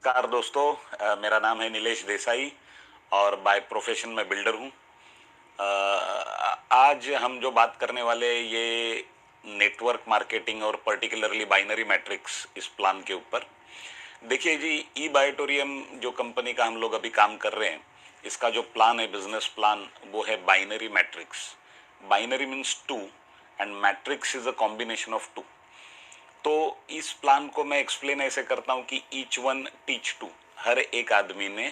नमस्कार दोस्तों। मेरा नाम है नीलेश देसाई और बाय प्रोफेशन मैं बिल्डर हूँ। आज हम जो बात करने वाले ये नेटवर्क मार्केटिंग और पर्टिकुलरली बाइनरी मैट्रिक्स इस प्लान के ऊपर। देखिए जी, ई बायोटोरियम जो कंपनी का हम लोग अभी काम कर रहे हैं, इसका जो प्लान है, बिजनेस प्लान, वो है binary matrix. Binary means two and matrix is a combination of two. तो इस प्लान को मैं एक्सप्लेन ऐसे करता हूं कि ईच वन टीच टू। हर एक आदमी ने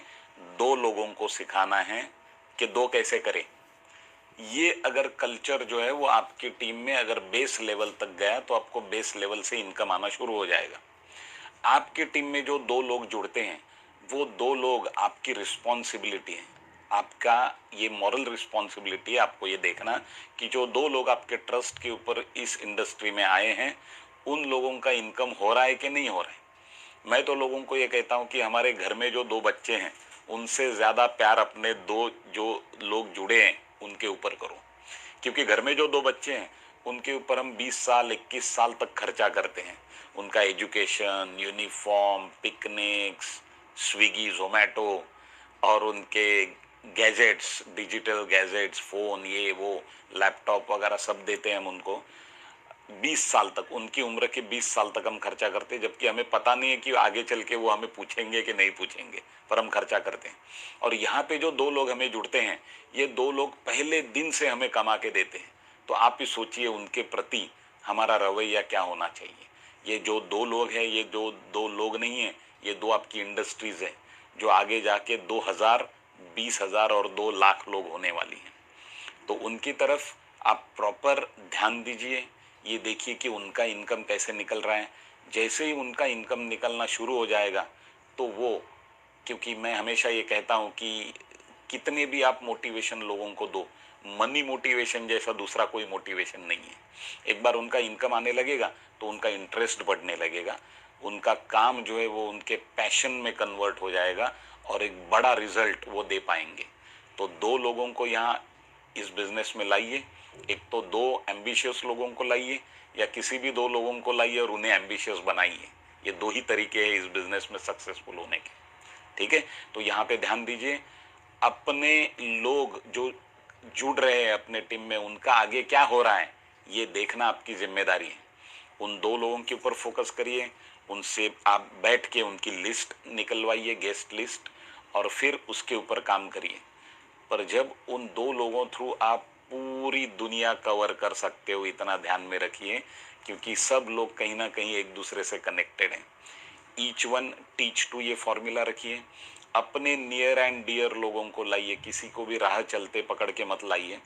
दो लोगों को सिखाना है कि दो कैसे करें। ये अगर कल्चर जो है वो आपकी टीम में अगर बेस लेवल तक गया तो आपको बेस लेवल से इनकम आना शुरू हो जाएगा। आपकी टीम में जो दो लोग जुड़ते हैं, वो दो लोग आपकी रिस्पॉन्सिबिलिटी है। आपका ये मॉरल रिस्पॉन्सिबिलिटी है, आपको ये देखना कि जो दो लोग आपके ट्रस्ट के ऊपर इस इंडस्ट्री में आए हैं, उन लोगों का इनकम हो रहा है कि नहीं हो रहा है। मैं तो लोगों को ये कहता हूँ कि हमारे घर में जो दो बच्चे हैं, उनसे ज़्यादा प्यार अपने दो जो लोग जुड़े हैं उनके ऊपर करो। क्योंकि घर में जो दो बच्चे हैं उनके ऊपर हम 20 साल 21 साल तक खर्चा करते हैं। उनका education, uniform, picnics, Swiggy Zomato और उनके गैजेट्स, डिजिटल गैजेट्स, फ़ोन, ये वो, लैपटॉप वगैरह सब देते हैं हम उनको। 20 साल तक, उनकी उम्र के 20 साल तक हम खर्चा करते हैं, जबकि हमें पता नहीं है कि आगे चल के वो हमें पूछेंगे कि नहीं पूछेंगे, पर हम खर्चा करते हैं। और यहाँ पे जो दो लोग हमें जुड़ते हैं, ये दो लोग पहले दिन से हमें कमा के देते हैं। तो आप ही सोचिए उनके प्रति हमारा रवैया क्या होना चाहिए। ये जो दो लोग हैं, ये जो दो लोग नहीं हैं, ये दो आपकी इंडस्ट्रीज़ हैं जो आगे जाके 2000, 20,000 और 2 लाख लोग होने वाली हैं। तो उनकी तरफ आप प्रॉपर ध्यान दीजिए। ये देखिए कि उनका इनकम कैसे निकल रहा है। जैसे ही उनका इनकम निकलना शुरू हो जाएगा तो वो, क्योंकि मैं हमेशा ये कहता हूँ कि कितने भी आप मोटिवेशन लोगों को दो, मनी मोटिवेशन जैसा दूसरा कोई मोटिवेशन नहीं है। एक बार उनका इनकम आने लगेगा तो उनका इंटरेस्ट बढ़ने लगेगा, उनका काम जो है वो उनके पैशन में कन्वर्ट हो जाएगा और एक बड़ा रिजल्ट वो दे पाएंगे। तो दो लोगों को यहाँ इस बिजनेस में लाइए। एक तो दो एम्बिशियस लोगों को लाइए, या किसी भी दो लोगों को लाइए और उन्हें एम्बिशियस बनाइए। ये दो ही तरीके हैं इस बिजनेस में सक्सेसफुल होने के। ठीक है, तो यहाँ पे ध्यान दीजिए। अपने लोग जो जुड़ रहे हैं अपने टीम में, उनका आगे क्या हो रहा है ये देखना आपकी जिम्मेदारी है। उन दो लोगों के ऊपर फोकस करिए, उनसे आप बैठ के उनकी लिस्ट निकलवाइए, गेस्ट लिस्ट, और फिर उसके ऊपर काम करिए। पर जब उन दो लोगों थ्रू आप पूरी दुनिया कवर कर सकते हो, इतना ध्यान में रखिए, क्योंकि सब लोग कहीं ना कहीं एक दूसरे से कनेक्टेड हैं। ईच वन टीच टू, ये फॉर्मूला रखिए। अपने नियर एंड डियर लोगों को लाइए, किसी को भी राह चलते पकड़ के मत लाइए।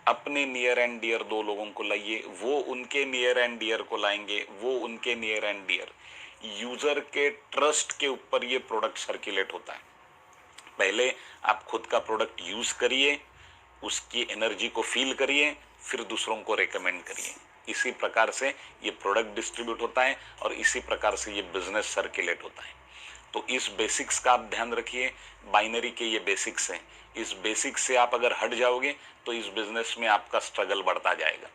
अपने नियर एंड डियर दो लोगों को लाइए, वो उनके नियर एंड डियर को लाएंगे, वो उनके नियर एंड डियर। यूजर के ट्रस्ट के ऊपर ये प्रोडक्ट सर्कुलेट होता है। पहले आप खुद का प्रोडक्ट यूज करिए, उसकी एनर्जी को फील करिए, फिर दूसरों को रेकमेंड करिए। इसी प्रकार से ये प्रोडक्ट डिस्ट्रीब्यूट होता है और इसी प्रकार से ये बिजनेस सर्कुलेट होता है। तो इस बेसिक्स का आप ध्यान रखिए। बाइनरी के ये बेसिक्स हैं। इस बेसिक्स से आप अगर हट जाओगे तो इस बिजनेस में आपका स्ट्रगल बढ़ता जाएगा।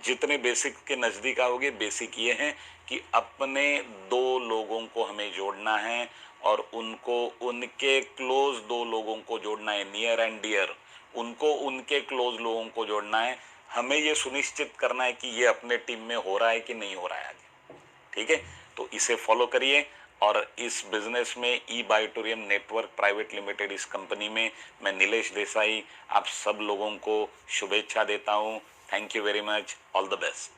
जितने बेसिक के नज़दीक आओगे, बेसिक ये है कि अपने दो लोगों को हमें जोड़ना है और उनको उनके क्लोज दो लोगों को जोड़ना है, नियर एंड डियर, उनको उनके क्लोज लोगों को जोड़ना है। हमें ये सुनिश्चित करना है कि ये अपने टीम में हो रहा है कि नहीं हो रहा है आगे। ठीक है, तो इसे फॉलो करिए। और इस बिजनेस में ई बायोटोरियम नेटवर्क प्राइवेट लिमिटेड, इस कंपनी में मैं नीलेश देसाई आप सब लोगों को शुभेच्छा देता हूँ। Thank you very much, all the best.